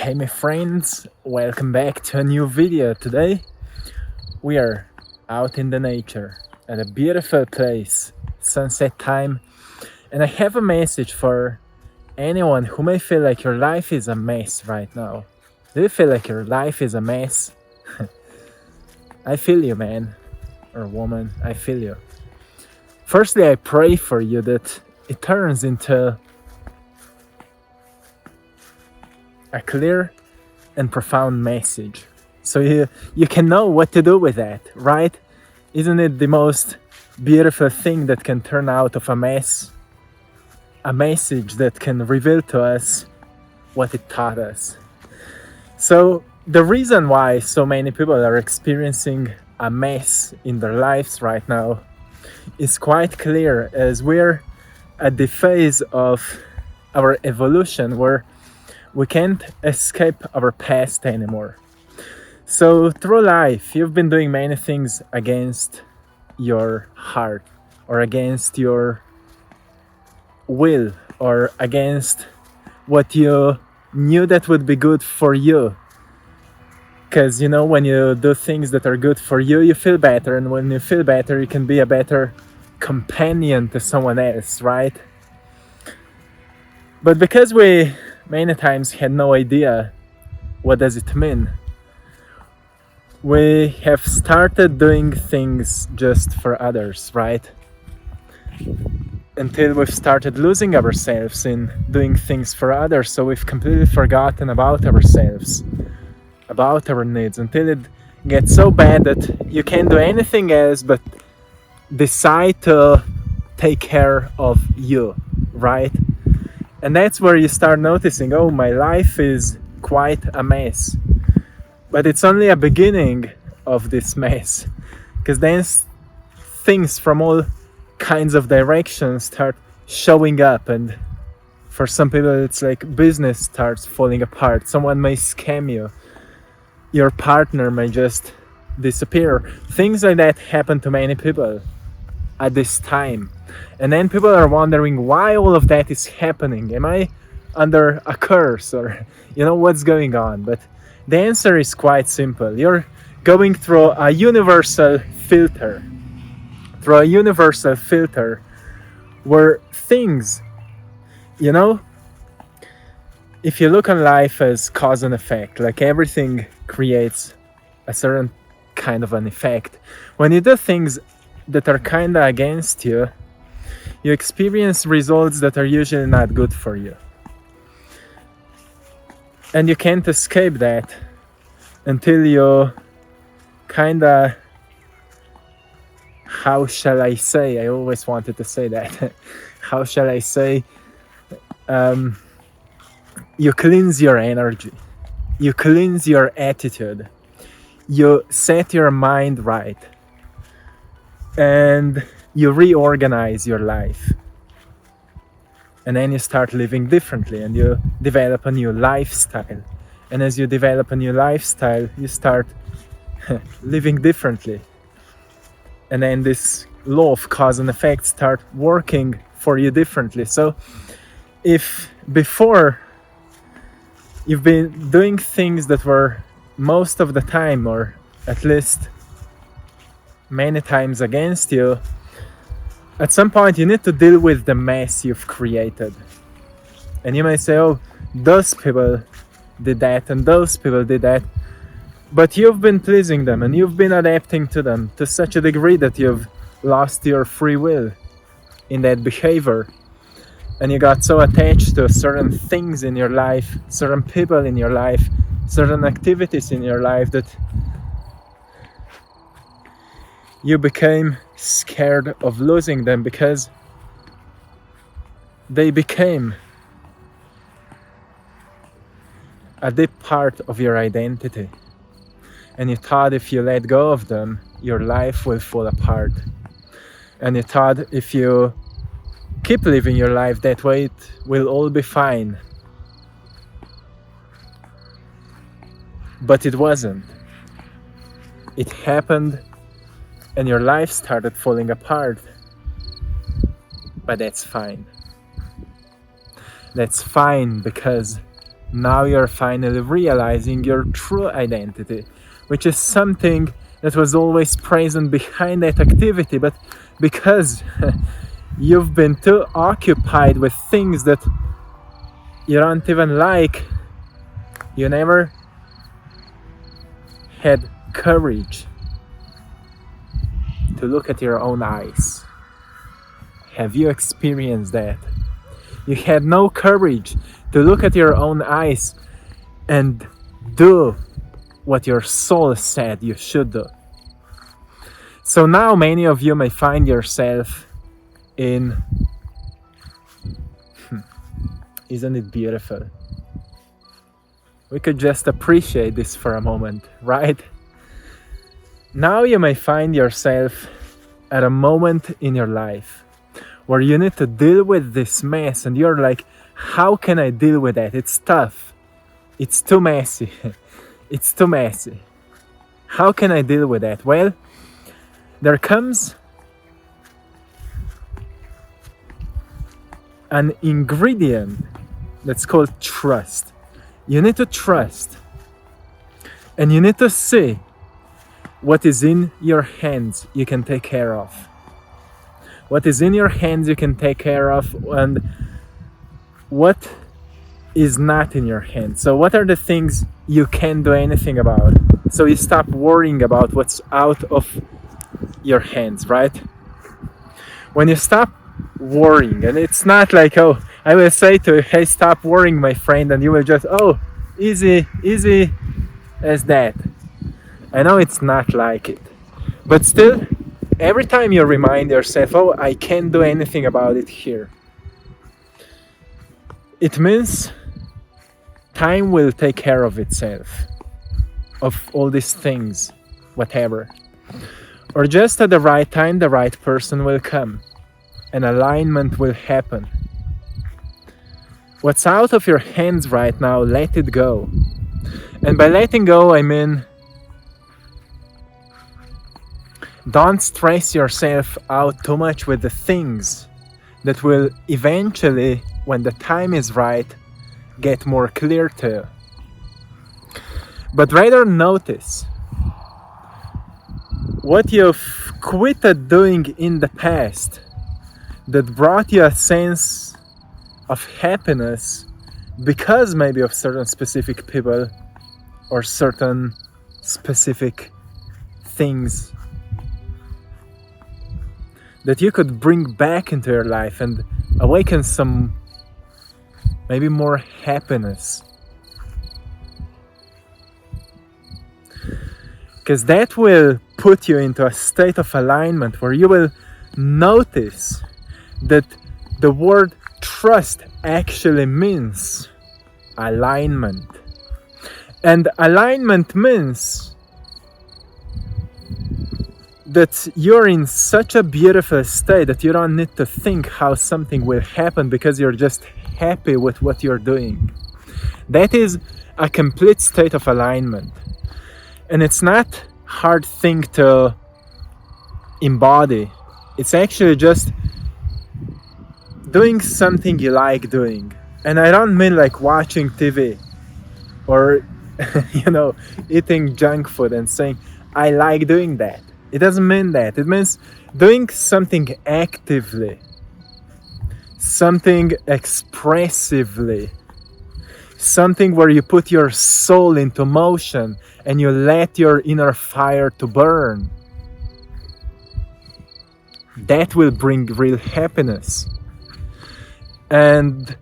Hey my friends, welcome back to a new video. Today we are out in the nature at a beautiful place, sunset time, and I have a message for anyone who may feel like your life is a mess right now. Do you feel like your life is a mess? I feel you, man or woman, I feel you. Firstly, I pray for you that it turns into a clear and profound message, so you can know what to do with that, right? Isn't it the most beautiful thing that can turn out of a mess? A message that can reveal to us what it taught us. So the reason why so many people are experiencing a mess in their lives right now is quite clear, as we're at the phase of our evolution where we can't escape our past anymore. So through life, you've been doing many things against your heart, or against your will, or against what you knew that would be good for you. Because when you do things that are good for you, you feel better, and when you feel better, you can be a better companion to someone else, right? But because we many times had no idea what does it mean, we have started doing things just for others, right? Until we've started losing ourselves in doing things for others, so we've completely forgotten about ourselves, about our needs, until it gets so bad that you can't do anything else but decide to take care of you, right? And that's where you start noticing, oh, my life is quite a mess. But it's only a beginning of this mess, because then things from all kinds of directions start showing up, and for some people it's like business starts falling apart. Someone may scam you, your partner may just disappear. Things like that happen to many people at this time. And then people are wondering why all of that is happening. Am I under a curse, or what's going on? But the answer is quite simple. You're going through a universal filter. Where things, if you look on life as cause and effect, like everything creates a certain kind of an effect. When you do things that are kinda against you, you experience results that are usually not good for you. And you can't escape that until you kinda, how shall I say? I always wanted to say that. How shall I say? You cleanse your energy. You cleanse your attitude. You set your mind right. And you reorganize your life. And then you start living differently, and you develop a new lifestyle. And as you develop a new lifestyle, you start living differently. And then this law of cause and effect start working for you differently. So if before you've been doing things that were most of the time, or at least many times, against you, at some point you need to deal with the mess you've created. And you may say, oh, those people did that and those people did that. But you've been pleasing them, and you've been adapting to them to such a degree that you've lost your free will in that behavior. And you got so attached to certain things in your life, certain people in your life, certain activities in your life, that you became scared of losing them, because they became a deep part of your identity. And you thought if you let go of them, your life will fall apart. And you thought if you keep living your life that way, it will all be fine. But it wasn't. It happened, and your life started falling apart. But that's fine. That's fine, because now you're finally realizing your true identity, which is something that was always present behind that activity, but because you've been too occupied with things that you don't even like, you never had courage to look at your own eyes. Have you experienced that? You had no courage to look at your own eyes and do what your soul said you should do. So now many of you may find yourself in... Isn't it beautiful? We could just appreciate this for a moment, right? Now you may find yourself at a moment in your life where you need to deal with this mess, and you're like, how can I deal with that? It's tough. It's too messy. It's too messy. How can I deal with that? Well, there comes an ingredient that's called trust. You need to trust, and you need to see what is in your hands you can take care of. What is in your hands you can take care of, and what is not in your hands. So what are the things you can't do anything about? So you stop worrying about what's out of your hands, right? When you stop worrying, and it's not like, oh, I will say to you, hey, stop worrying, my friend, and you will just, oh, easy as that. I know it's not like it, but still, every time you remind yourself, oh, I can't do anything about it here, it means time will take care of itself, of all these things, whatever. Or just at the right time, the right person will come. An alignment will happen. What's out of your hands right now, let it go. And by letting go, I mean, don't stress yourself out too much with the things that will eventually, when the time is right, get more clear to you. But rather notice what you've quitted doing in the past that brought you a sense of happiness because maybe of certain specific people or certain specific things that you could bring back into your life and awaken some maybe more happiness. Because that will put you into a state of alignment where you will notice that the word trust actually means alignment. And alignment means that you're in such a beautiful state that you don't need to think how something will happen because you're just happy with what you're doing. That is a complete state of alignment. And it's not a hard thing to embody. It's actually just doing something you like doing. And I don't mean like watching TV or eating junk food and saying I like doing that. It doesn't mean that. It means doing something actively, something expressively, something where you put your soul into motion and you let your inner fire to burn. That will bring real happiness. And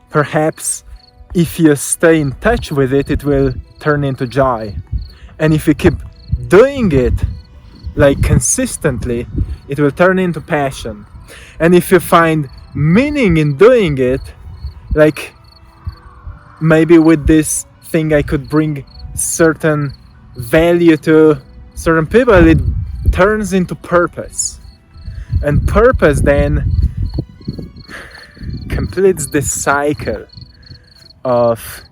perhaps if you stay in touch with it, it will turn into joy. And if you keep doing it like consistently, it will turn into passion. And if you find meaning in doing it, like maybe with this thing I could bring certain value to certain people, it turns into purpose. And purpose then completes this cycle of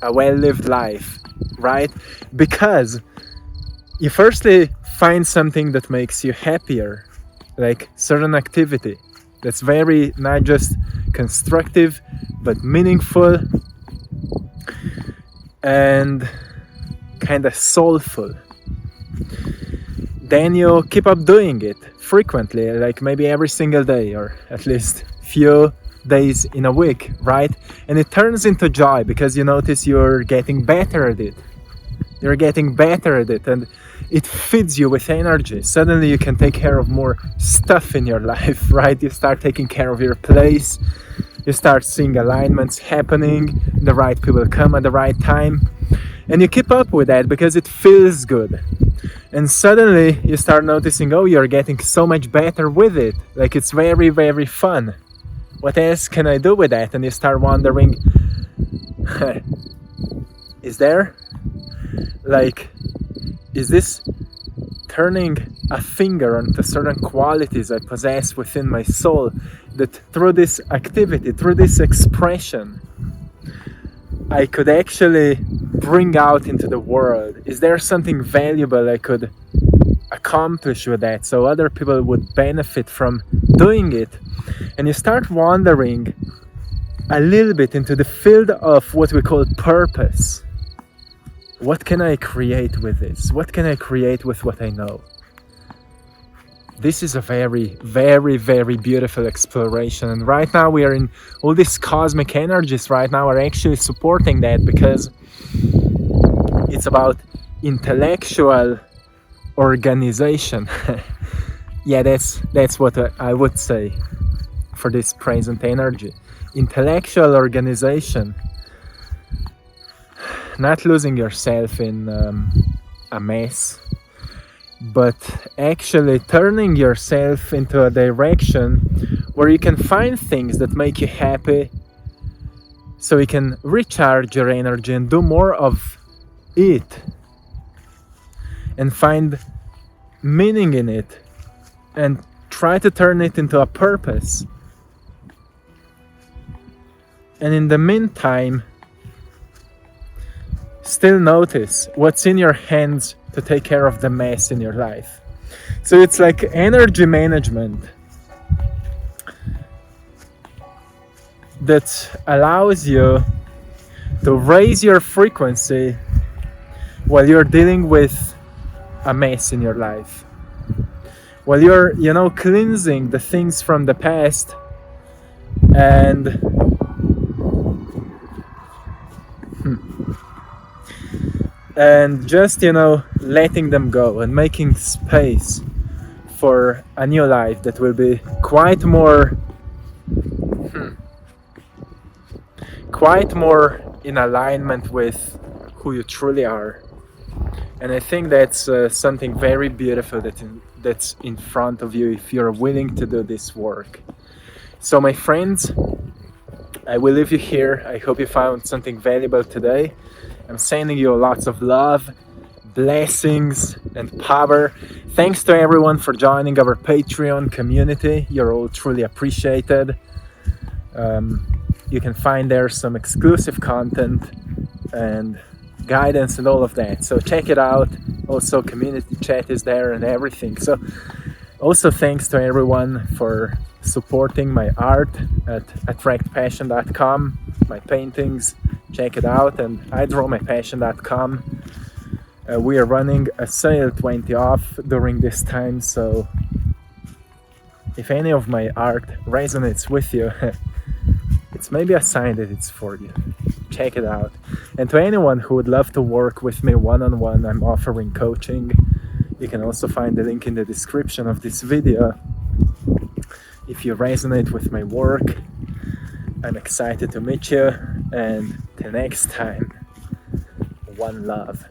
a well-lived life, right? Because you firstly find something that makes you happier, like certain activity. That's very not just constructive, but meaningful and kind of soulful. Then you keep up doing it frequently, like maybe every single day, or at least few days in a week, right? And it turns into joy because you notice you're getting better at it. You're getting better at it, and it feeds you with energy. Suddenly you can take care of more stuff in your life, right? You start taking care of your place. You start seeing alignments happening. The right people come at the right time. And you keep up with that because it feels good. And suddenly you start noticing, oh, you're getting so much better with it. Like it's very, very fun. What else can I do with that? And you start wondering, is this turning a finger onto certain qualities I possess within my soul, that through this activity, through this expression, I could actually bring out into the world? Is there something valuable I could accomplish with that so other people would benefit from doing it? And you start wandering a little bit into the field of what we call purpose. What can I create with this? What can I create with what I know? This is a very, very, very beautiful exploration. And right now we are in all these cosmic energies right now are actually supporting that, because it's about intellectual organization. Yeah, that's what I would say for this present energy. Intellectual organization. Not losing yourself in a mess, but actually turning yourself into a direction where you can find things that make you happy, so you can recharge your energy and do more of it and find meaning in it and try to turn it into a purpose. And in the meantime, still notice what's in your hands to take care of the mess in your life. So it's like energy management that allows you to raise your frequency while you're dealing with a mess in your life, while you're cleansing the things from the past and just letting them go and making space for a new life that will be quite more in alignment with who you truly are. And I think that's something very beautiful that's in front of you if you're willing to do this work. So my friends, I will leave you here. I hope you found something valuable today. I'm sending you lots of love, blessings, and power. Thanks to everyone for joining our Patreon community. You're all truly appreciated. You can find there some exclusive content and guidance and all of that. So check it out. Also, community chat is there and everything. So also thanks to everyone for supporting my art at AttractPassion.com, my paintings. Check it out, and idrawmypassion.com. We are running a sale 20 off during this time, so if any of my art resonates with you, it's maybe a sign that it's for you. Check it out. And to anyone who would love to work with me one-on-one, I'm offering coaching. You can also find the link in the description of this video. If you resonate with my work, I'm excited to meet you, and till next time, one love.